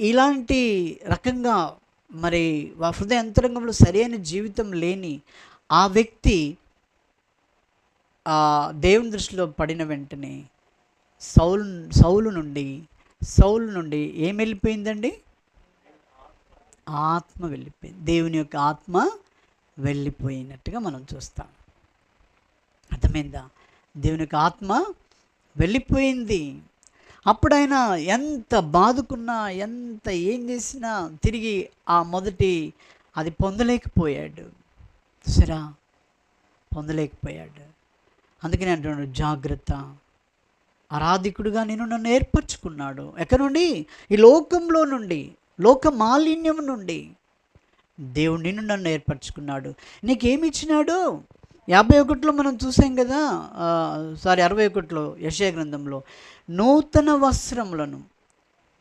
ఇలాంటి రకంగా మరి హృదయ అంతరంగంలో సరైన జీవితం లేని ఆ వ్యక్తి దేవుని దృష్టిలో పడిన వెంటనే సౌలు నుండి ఏం వెళ్ళిపోయిందండి? ఆత్మ వెళ్ళిపోయింది. దేవుని యొక్క ఆత్మ వెళ్ళిపోయినట్టుగా మనం చూస్తాం. అర్థమైందా? దేవుని యొక్క ఆత్మ వెళ్ళిపోయింది. అప్పుడు ఆయన ఎంత బాదుకున్నా, ఎంత ఏం చేసినా తిరిగి ఆ మొదటి అది పొందలేకపోయాడు. సరే, పొందలేకపోయాడు. అందుకని అంటున్నాడు, జాగ్రత్త, ఆరాధికుడుగా నన్ను ఏర్పరచుకున్నాడు. ఎక్కడి నుండి? ఈ లోకంలో నుండి, లోక మాలిన్యం నుండి దేవుడు నన్ను ఏర్పరచుకున్నాడు. నీకేమి ఇచ్చినాడు? 51లో మనం చూసాం కదా, 61లో యెషయా గ్రంథంలో నూతన వస్త్రములను,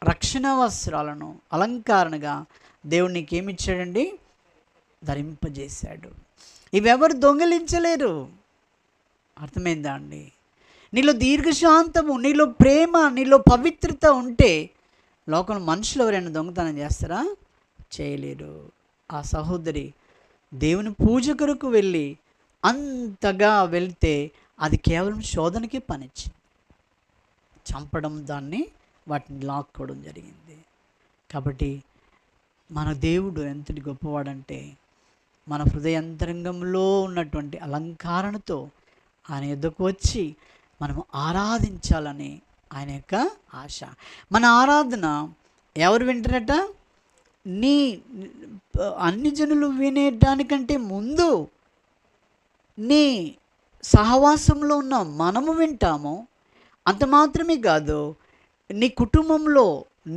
రక్షణ వస్త్రాలను అలంకరణగా దేవుడు నీకేమిచ్చాడండి? ధరింపజేశాడు. ఇవెవరు దొంగిలించలేరు. అర్థమైందా అండి? నీలో దీర్ఘశాంతము, నీలో ప్రేమ, నీలో పవిత్రత ఉంటే లోకంలో మనుషులు ఎవరైనా దొంగతనం చేస్తారా? చేయలేరు. ఆ సహోదరి దేవుని పూజ కొరకు వెళ్ళి అంతగా వెళ్తే అది కేవలం శోధనకి పనిచ్చింది. చంపడం దాన్ని వాటిని లాక్కోవడం జరిగింది. కాబట్టి మన దేవుడు ఎంతటి గొప్పవాడంటే మన హృదయాంతరంగంలో ఉన్నటువంటి అలంకరణతో ఆయన యొద్దకు వచ్చి మనము ఆరాధించాలని ఆయన యొక్క ఆశ. మన ఆరాధన ఎవరు వింటారట? నీ అన్ని జనులు వినేదానికంటే ముందు నీ సహవాసంలో ఉన్న మనము వింటాము. అంత మాత్రమే కాదు, నీ కుటుంబంలో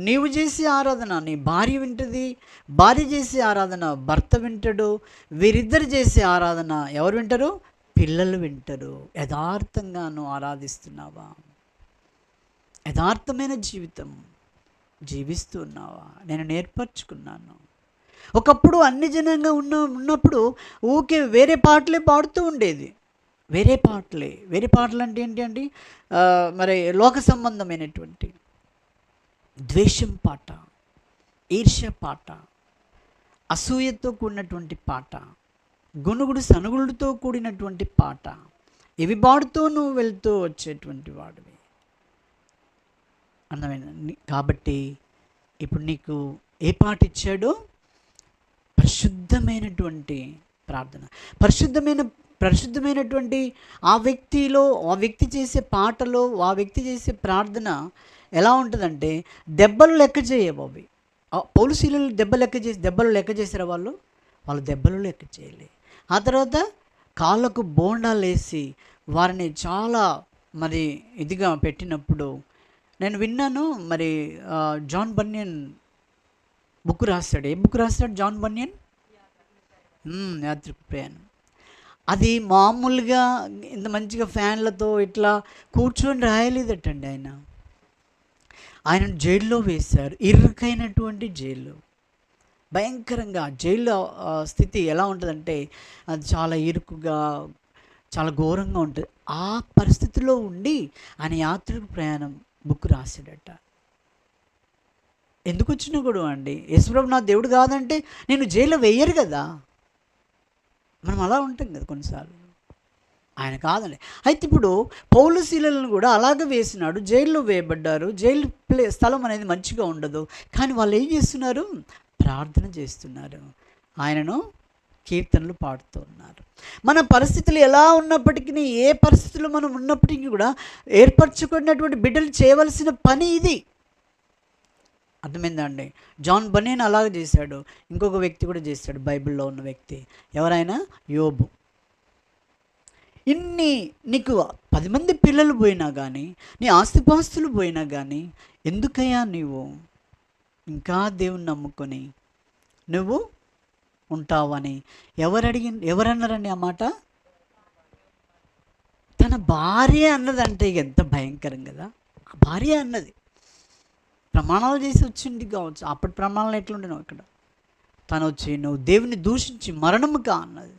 నీవు చేసే ఆరాధన నీ భార్య వింటుంది, భార్య చేసే ఆరాధన భర్త వింటాడు, వీరిద్దరు చేసే ఆరాధన ఎవరు వింటారు? పిల్లలు వింటారు. యథార్థంగా నువ్వు ఆరాధిస్తున్నావా? యథార్థమైన జీవితం జీవిస్తూ ఉన్నావా? నేను నేర్పరచుకున్నాను. ఒకప్పుడు అన్ని జనంగా ఉన్నప్పుడు ఊకే వేరే పాటలే పాడుతూ ఉండేది. వేరే పాటలు అంటే ఏంటి అండి? మరి లోక సంబంధమైనటువంటి ద్వేషం పాట, ఈర్ష్య పాట, అసూయతో కూడినటువంటి పాట, గునుగుడు సనుగులతో కూడినటువంటి పాట, ఇవి పాడుతూ నువ్వు వెళ్తూ వచ్చేటువంటి వాడివి అన్నమైన. కాబట్టి ఇప్పుడు నీకు ఏ పాట ఇచ్చాడో? పరిశుద్ధమైనటువంటి ప్రార్థన. పరిశుద్ధమైనటువంటి ఆ వ్యక్తి చేసే పాటలో, ఆ వ్యక్తి చేసే ప్రార్థన ఎలా ఉంటుందంటే దెబ్బలు లెక్క చేయవు అవి. పౌలు శీలలు దెబ్బలు లెక్క చేసారా? వాళ్ళు దెబ్బలు లెక్క చేయలే. ఆ తర్వాత కాళ్ళకు బోండాలు వేసి వారిని చాలా మరి ఇదిగా పెట్టినప్పుడు నేను విన్నాను. మరి జాన్ బన్యన్ బుక్ రాస్తాడు. ఏ బుక్ రాస్తాడు జాన్ బన్యన్? యాత్రిక ప్రయాణం. అది మామూలుగా ఇంత మంచిగా ఫ్యాన్లతో ఇట్లా కూర్చొని రాయలేదటండి. ఆయనను జైల్లో వేశారు. ఇరుకైనటువంటి జైలు, భయంకరంగా. జైల్లో స్థితి ఎలా ఉంటుందంటే అది చాలా ఇరుకుగా, చాలా ఘోరంగా ఉంటుంది. ఆ పరిస్థితిలో ఉండి ఆయన యాత్రిక ప్రయాణం బుక్ రాశాడట. ఎందుకు వచ్చినా కూడా అండి, యేసుప్రభు నా దేవుడు కాదంటే నేను జైల్లో వేయరు కదా. మనం అలా ఉంటాం కదా కొన్నిసార్లు. ఆయన కాదండి. అయితే ఇప్పుడు పౌలు శీలలను కూడా అలాగే వేసినాడు. జైల్లో వేయబడ్డారు. జైలు స్థలం అనేది మంచిగా ఉండదు. కానీ వాళ్ళు ఏం చేస్తున్నారు? ప్రార్థన చేస్తున్నారు, ఆయనను కీర్తనలు పాడుతూ ఉన్నారు. మన పరిస్థితులు ఎలా ఉన్నప్పటికీ, ఏ పరిస్థితుల్లో మనం ఉన్నప్పటికీ కూడా ఏర్పరచుకున్నటువంటి బిడ్డలు చేయవలసిన పని ఇది. అర్థమైందా అండి? జాన్ బన్యన్ అలాగే చేశాడు. ఇంకొక వ్యక్తి కూడా చేశాడు, బైబిల్లో ఉన్న వ్యక్తి. ఎవరైనా? యోబు. నీకు 10 మంది పిల్లలు పోయినా కానీ, నీ ఆస్తిపాస్తులు పోయినా కానీ, ఎందుకయ్యా నీవు ఇంకా దేవుని నమ్ముకొని నువ్వు ఉంటావని ఎవరన్నారండి ఆ మాట? తన భార్య అన్నదంటే ఎంత భయంకరం కదా. ఆ భార్య అన్నది ప్రమాణాలు చేసి వచ్చింది కావచ్చు. అప్పటి ప్రమాణాలు ఎట్లుండేనో ఇక్కడ తను వచ్చి నువ్వు దేవుని దూషించి మరణముగా అన్నది.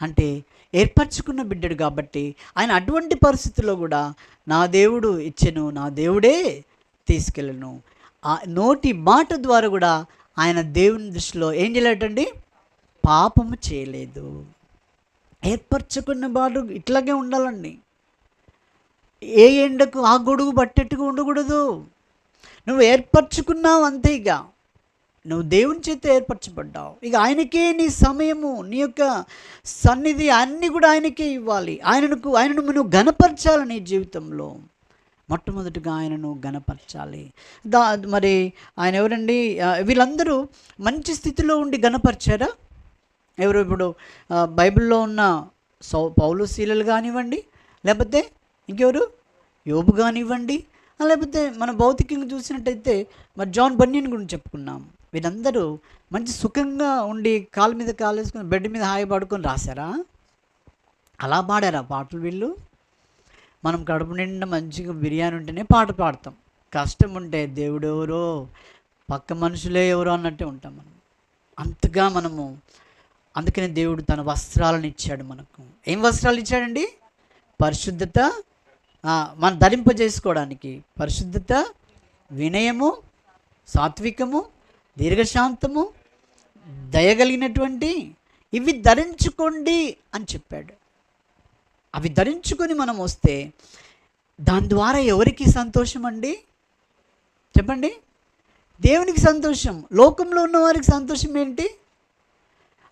అంటే ఏర్పరచుకున్న బిడ్డడు కాబట్టి ఆయన అటువంటి పరిస్థితుల్లో కూడా నా దేవుడు ఇచ్చెను, నా దేవుడే తీసుకెళ్ళను. ఆ నోటి మాట ద్వారా కూడా ఆయన దేవుని దృష్టిలో ఏం చేయలేటండి? పాపము చేయలేదు. ఏర్పరచుకున్న వాడు ఇట్లాగే ఉండాలండి. ఏ ఎండకు ఆ గొడుగు పట్టేట్టుగా ఉండకూడదు. నువ్వు ఏర్పరచుకున్నావు అంతే. ఇక నువ్వు దేవుని చేత ఏర్పరచబడ్డావు. ఇక ఆయనకే నీ సమయము, నీ యొక్క సన్నిధి అన్నీ కూడా ఆయనకే ఇవ్వాలి. ఆయనను నువ్వు ఘనపరచాలి. నీ జీవితంలో మొట్టమొదటిగా ఆయనను ఘనపరచాలి. మరి ఆయన ఎవరండి? వీళ్ళందరూ మంచి స్థితిలో ఉండి ఘనపరిచారా? ఎవరు? ఇప్పుడు బైబిల్లో ఉన్న పౌలు శీలలు కానివ్వండి, లేకపోతే ఇంకెవరు? యోబు కానివ్వండి, లేకపోతే మన భౌతికంగా చూసినట్టయితే మరి జాన్ బన్యన్ గురించి చెప్పుకున్నాం. వీళ్ళందరూ మంచి సుఖంగా ఉండి కాలు మీద కాలు వేసుకొని బెడ్ మీద హాయి పడుకొని రాశారా? అలా పాడారా పాటలు వీళ్ళు? మనం కడుపు నిండా మంచిగా బిర్యానీ ఉంటేనే పాట పాడతాం. కష్టం ఉంటే దేవుడు ఎవరో, పక్క మనుషులే ఎవరో అన్నట్టే ఉంటాం మనం. అంతగా మనము. అందుకనే దేవుడు తన వస్త్రాలను ఇచ్చాడు మనకు. ఏం వస్త్రాలు ఇచ్చాడండి? పరిశుద్ధత, మనం ధరింపజేసుకోవడానికి పరిశుద్ధత, వినయము, సాత్వికము, దీర్ఘశాంతము, దయగలిగినటువంటి ఇవి ధరించుకోండి అని చెప్పాడు. అవి ధరించుకొని మనం వస్తే దాని ద్వారా ఎవరికి సంతోషం అండి? చెప్పండి. దేవునికి సంతోషం. లోకంలో ఉన్న వారికి సంతోషం ఏంటి?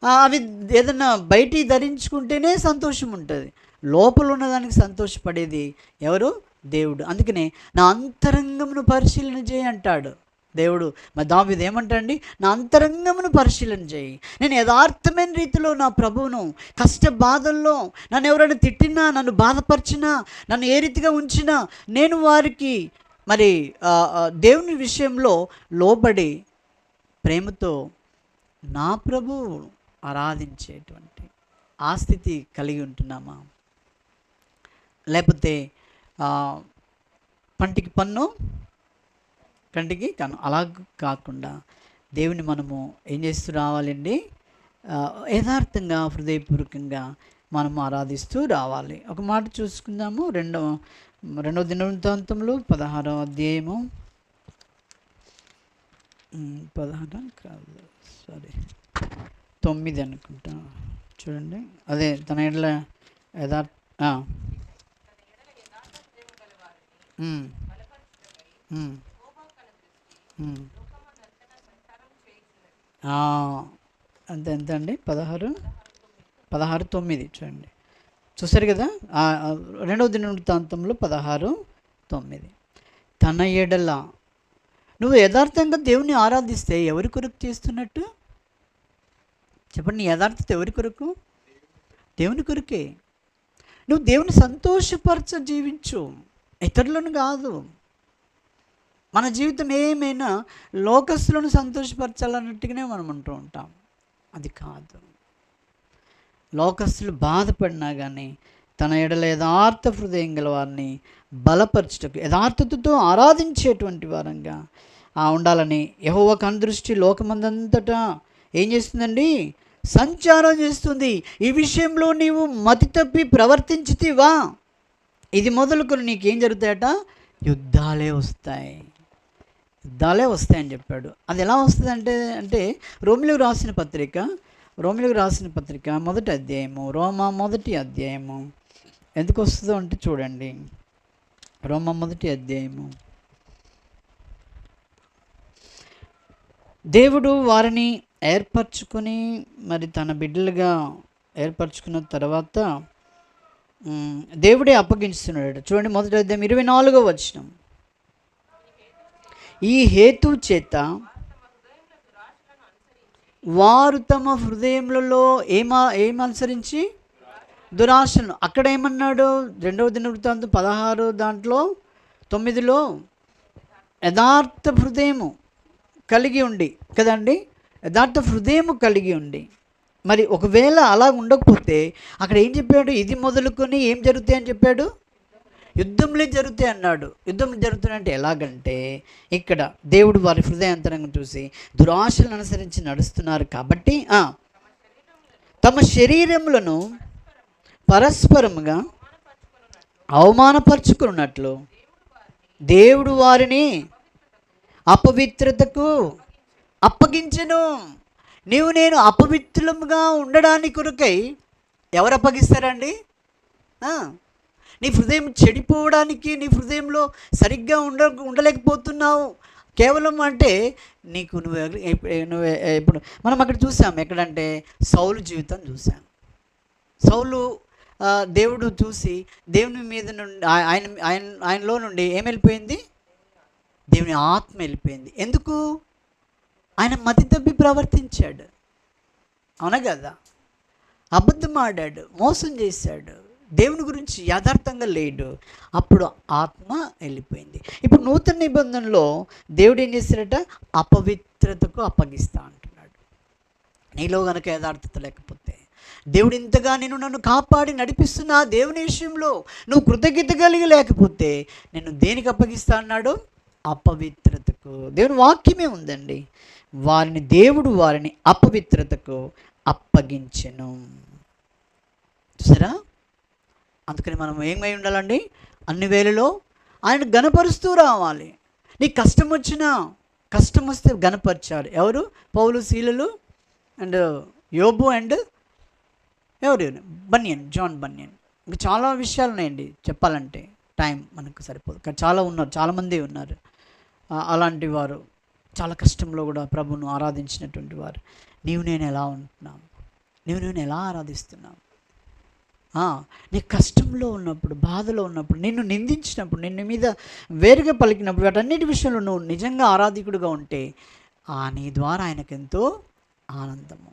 అవి ఏదన్నా బయటికి ధరించుకుంటేనే సంతోషం ఉంటుంది. లోపల ఉన్నదానికి సంతోషపడేది ఎవరు? దేవుడు. అందుకనే నా అంతరంగమును పరిశీలన చేయి అంటాడు దేవుడు. మరి దావీదు ఏమంటాడండి? నా అంతరంగమును పరిశీలన చేయి. నేను యథార్థమైన రీతిలో నా ప్రభువును కష్ట బాధల్లో నన్ను ఎవరైనా తిట్టినా, నన్ను బాధపరిచినా, నన్ను ఏ రీతిగా ఉంచినా నేను వారికి మరి దేవుని విషయంలో లోబడి ప్రేమతో నా ప్రభువు ఆరాధించేటువంటి ఆ స్థితి కలిగి ఉంటున్నామా? లేకపోతే పంటికి పన్ను కంటికి కన్ను అలా కాకుండా దేవుని మనము ఏం చేస్తూ రావాలండి? యథార్థంగా హృదయపూర్వకంగా మనము ఆరాధిస్తూ రావాలి. ఒక మాట చూసుకుందాము. రెండవ దినవృత్తాంతములు 16వ అధ్యాయము 9 అనుకుంటా. చూడండి, అదే తన ఎడల యథార్థ అంతే ఎంత అండి? 16:9 చూడండి. చూసారు కదా, రెండవ దినవృత్తాంతంలో 16:9. తన ఎడల నువ్వు యథార్థంగా దేవుని ఆరాధిస్తే ఎవరి కొరకు చేస్తున్నట్టు చెప్పండి? యథార్థత ఎవరి కొరకు? దేవుని కొరకే. నువ్వు దేవుని సంతోషపరచ జీవించు, ఇతరులను కాదు. మన జీవితం ఏమైనా లోకస్తులను సంతోషపరచాలన్నట్టుగానే మనం అంటూ ఉంటాం. అది కాదు. లోకస్తులు బాధపడినా కానీ తన ఎడల యథార్థ హృదయం గల వారిని బలపరచుటకు, యథార్థతతో ఆరాధించేటువంటి వారంగా ఉండాలని యెహోవా కనుదృష్టి లోకమందంతటా ఏం చేస్తుందండి? సంచారం చేస్తుంది. ఈ విషయంలో నీవు మతి తప్పి ప్రవర్తించితివా, ఇది మొదలుకొని నీకేం జరుగుతాయట? యుద్ధాలే వస్తాయని చెప్పాడు. అది ఎలా వస్తుంది అంటే రోమిలకు రాసిన పత్రిక మొదటి అధ్యాయము, మొదటి అధ్యాయము ఎందుకు వస్తుందో అంటే చూడండి. మొదటి అధ్యాయము. దేవుడు వారిని ఏర్పరచుకొని మరి తన బిడ్డలుగా ఏర్పరచుకున్న తర్వాత దేవుడే అప్పగించుతున్నాడు. చూడండి, మొదటి అధ్యాయం 24వ వచనం. ఈ హేతు చేత వారు తమ హృదయములలో ఏం అనుసరించి? దురాశను. అక్కడ ఏమన్నాడు? రెండవ దినవృత్తాంతం 16:9లో యథార్థ హృదయము కలిగి ఉండి కదండి, యథార్థ హృదయము కలిగి ఉండి. మరి ఒకవేళ అలా ఉండకపోతే అక్కడ ఏం చెప్పాడు? ఇది మొదలుకొని ఏం జరుగుతాయి అని చెప్పాడు? యుద్ధంలే జరుగుతాయి అన్నాడు. యుద్ధంలో జరుగుతున్నాయంటే ఎలాగంటే ఇక్కడ దేవుడు వారి హృదయాంతరంగం చూసి దురాశలను అనుసరించి నడుస్తున్నారు కాబట్టి తమ శరీరములను పరస్పరముగా అవమానపరుచుకున్నట్లు దేవుడు వారిని అపవిత్రతకు అప్పగించెను. నేను అపవిత్రులుగా ఉండడానికి కొరకై ఎవరు అప్పగిస్తారండి? నీ హృదయం చెడిపోవడానికి, నీ హృదయంలో సరిగ్గా ఉండలేకపోతున్నావు కేవలం అంటే నువ్వు ఇప్పుడు మనం అక్కడ చూసాం. ఎక్కడంటే సౌలు జీవితం చూసాం. సౌలు దేవుడు చూసి దేవుని మీద నుండి ఆయనలో నుండి ఏం వెళ్ళిపోయింది? దేవుని ఆత్మ వెళ్ళిపోయింది. ఎందుకు? ఆయన మతి తప్పి ప్రవర్తించాడు. అవునా కదా? అబద్ధం ఆడాడు, మోసం చేశాడు, దేవుని గురించి యథార్థంగా లేడు. అప్పుడు ఆత్మ వెళ్ళిపోయింది. ఇప్పుడు నూతన నిబంధనలో దేవుడు ఏం చేశాడట? అపవిత్రతకు అప్పగిస్తా అంటున్నాడు. నీలో కనుక యథార్థత లేకపోతే, దేవుడు ఇంతగా నన్ను కాపాడి నడిపిస్తున్నా దేవుని విషయంలో నువ్వు కృతజ్ఞత కలిగి లేకపోతే నేను దేనికి అప్పగిస్తా అన్నాడు? అపవిత్రతకు. దేవుని వాక్యమే ఉందండి. దేవుడు వారిని అపవిత్రతకు అప్పగించెను. చూసారా? అందుకని మనం ఏమై ఉండాలండి? అన్ని వేళలో ఆయన గణపరుస్తూ రావాలి. నీకు కష్టం వస్తే గణపరిచారు ఎవరు? పౌలు, శీలలు అండ్ యోబు అండ్ జాన్ బన్యన్. ఇంకా చాలా విషయాలు ఉన్నాయండి చెప్పాలంటే, టైం మనకు సరిపోదు. చాలా చాలామంది ఉన్నారు. అలాంటి వారు చాలా కష్టంలో కూడా ప్రభువును ఆరాధించినటువంటి వారు, నీవు నేను ఎలా ఉంటున్నాం, నీవు నేను ఎలా ఆరాధిస్తున్నాం? నీ కష్టంలో ఉన్నప్పుడు, బాధలో ఉన్నప్పుడు, నిన్ను నిందించినప్పుడు, నిన్ను మీద వేరుగా పలికినప్పుడు, వాటన్నిటి విషయంలో నువ్వు నిజంగా ఆరాధికుడిగా ఉంటే నీ ద్వారా ఆయనకెంతో ఆనందము.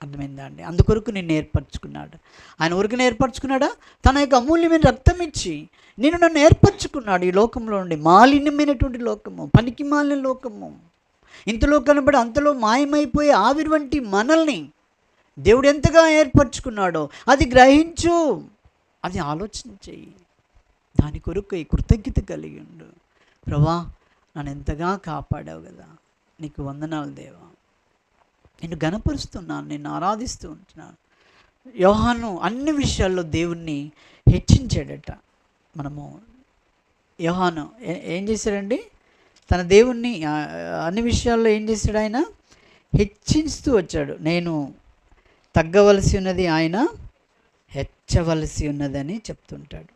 అర్థమైందా అండి? అందుకొరకు నిన్ను ఏర్పరచుకున్నాడు. ఆయన ఊరికి ఏర్పరచుకున్నాడా? తన యొక్క అమూల్యమైన రక్తం ఇచ్చి నన్ను ఏర్పరచుకున్నాడు. ఈ లోకంలో నుండి, మాలిన్యమైనటువంటి లోకము, పనికి మాలిన లోకము, ఇంతలో కనబడి అంతలో మాయమైపోయే ఆవిరి వంటి మనల్ని దేవుడు ఎంతగా ఏర్పరచుకున్నాడో అది గ్రహించు, అది ఆలోచన చెయ్యి. దాని కొరకు ఈ కృతజ్ఞత కలిగి ఉండు. ప్రభా, నన్ను ఎంతగా కాపాడావు కదా, నీకు వందనాలు దేవా, నేను గణపరుస్తున్నాను, నిన్ను ఆరాధిస్తూ ఉంటున్నాను. యోహాను అన్ని విషయాల్లో దేవుణ్ణి హెచ్చించాడట. మనము యోహాను ఏం చేశాడండి? తన దేవుణ్ణి అన్ని విషయాల్లో ఏం చేశాడు? ఆయన హెచ్చిస్తూ వచ్చాడు. నేను తగ్గవలసి ఉన్నది, ఆయన హెచ్చవలసి ఉన్నదని చెప్తుంటాడు.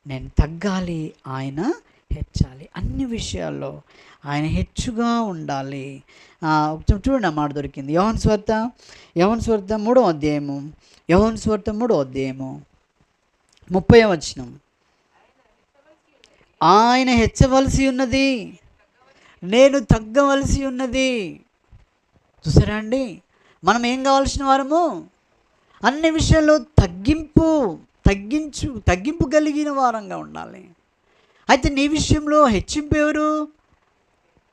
నేను తగ్గాలి, ఆయన హెచ్చాలి. అన్ని విషయాల్లో ఆయన హెచ్చుగా ఉండాలి. చూడండి, ఆ మాట దొరికింది. యోహాను సువార్త 3వ అధ్యాయము, యోహాను సువార్త 3వ అధ్యాయము 30వ వచనం. ఆయన హెచ్చవలసి ఉన్నది, నేను తగ్గవలసి ఉన్నది. చూసారా అండి? మనం ఏం కావాల్సిన వారము? అన్ని విషయాల్లో తగ్గింపు కలిగిన వారంగా ఉండాలి. అయితే నీ విషయంలో హెచ్చింపు ఎవరు?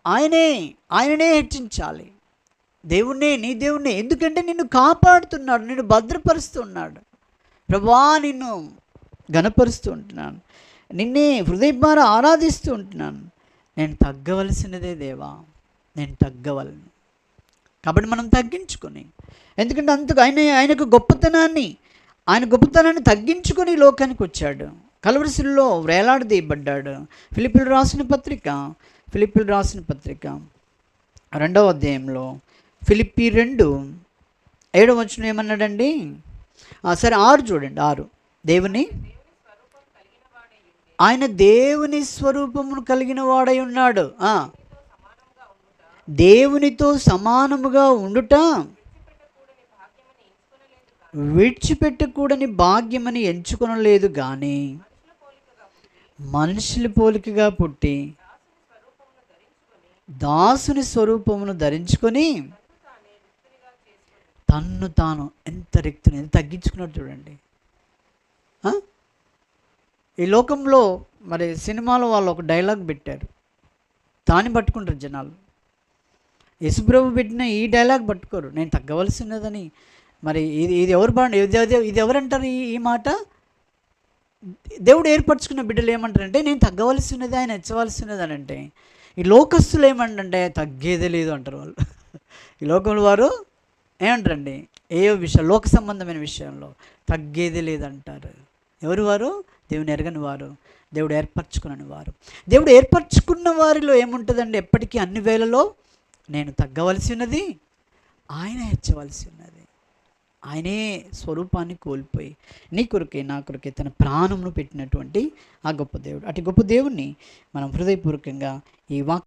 ఆయననే హెచ్చించాలి. నీ దేవుణ్ణి. ఎందుకంటే నిన్ను కాపాడుతున్నాడు, నిన్ను భద్రపరుస్తున్నాడు. ప్రభువా, నిన్ను ఘనపరుస్తూ ఉంటున్నాను, నిన్నే హృదయభారా ఆరాధిస్తూ ఉంటున్నాను. నేను తగ్గవలసినదే దేవా, నేను తగ్గవలను. కాబట్టి మనం తగ్గించుకొని, ఎందుకంటే అంతకు ఆయనకు ఆయన గొప్పతనాన్ని తగ్గించుకొని లోకానికి వచ్చాడు. కలువరిశిలువలో వేలాడదీయబడ్డాడు. ఫిలిప్పీయులకు రాసిన పత్రిక 2వ అధ్యాయంలో ఫిలిప్పీ 2:7 వచనం ఏమన్నాడండి? సరే 6 చూడండి. 6 ఆయన దేవుని స్వరూపమును కలిగిన వాడై ఉన్నాడు. దేవునితో సమానముగా ఉండుట విడిచిపెట్టకూడని భాగ్యమని ఎంచుకొనలేదు, కానీ మనుషుల పోలికగా పుట్టి దాసుని స్వరూపమును ధరించుకొని తన్ను తాను ఎంత తగ్గించుకున్నాడు చూడండి. ఈ లోకంలో మరి సినిమాలో వాళ్ళు ఒక డైలాగ్ పెట్టారు, దాన్ని పట్టుకుంటారు జనాలు. యేసుప్రభు పెట్టిన ఈ డైలాగ్ పట్టుకోరు, నేను తగ్గవలసినదని. మరి ఇది ఎవరు ఇది ఎవరంటారు ఈ మాట? దేవుడు ఏర్పరచుకున్న బిడ్డలు ఏమంటారంటే నేను తగ్గవలసినది, ఆయన హెచ్చవలసినది అని. అంటే ఈ లోకస్తులు ఏమంటే తగ్గేదే లేదు అంటారు వాళ్ళు. ఈ లోకంలో వారు ఏమంటారండి? ఏ విషయం, లోక సంబంధమైన విషయంలో తగ్గేదే లేదంటారు. ఎవరు వారు? దేవుని ఎరగని వారు, దేవుడు ఏర్పరచుకుని వారు. దేవుడు ఏర్పరచుకున్న వారిలో ఏముంటుందండి? ఎప్పటికీ అన్ని వేళలో నేను తగ్గవలసి ఉన్నది, ఆయన హెచ్చవలసి ఉన్నది. ఆయనే స్వరూపాన్ని కోల్పోయి నీ కొరకే నా కొరకే తన ప్రాణమును పెట్టినటువంటి ఆ గొప్ప దేవుడు. అటు గొప్ప దేవుణ్ణి మనం హృదయపూర్వకంగా ఈ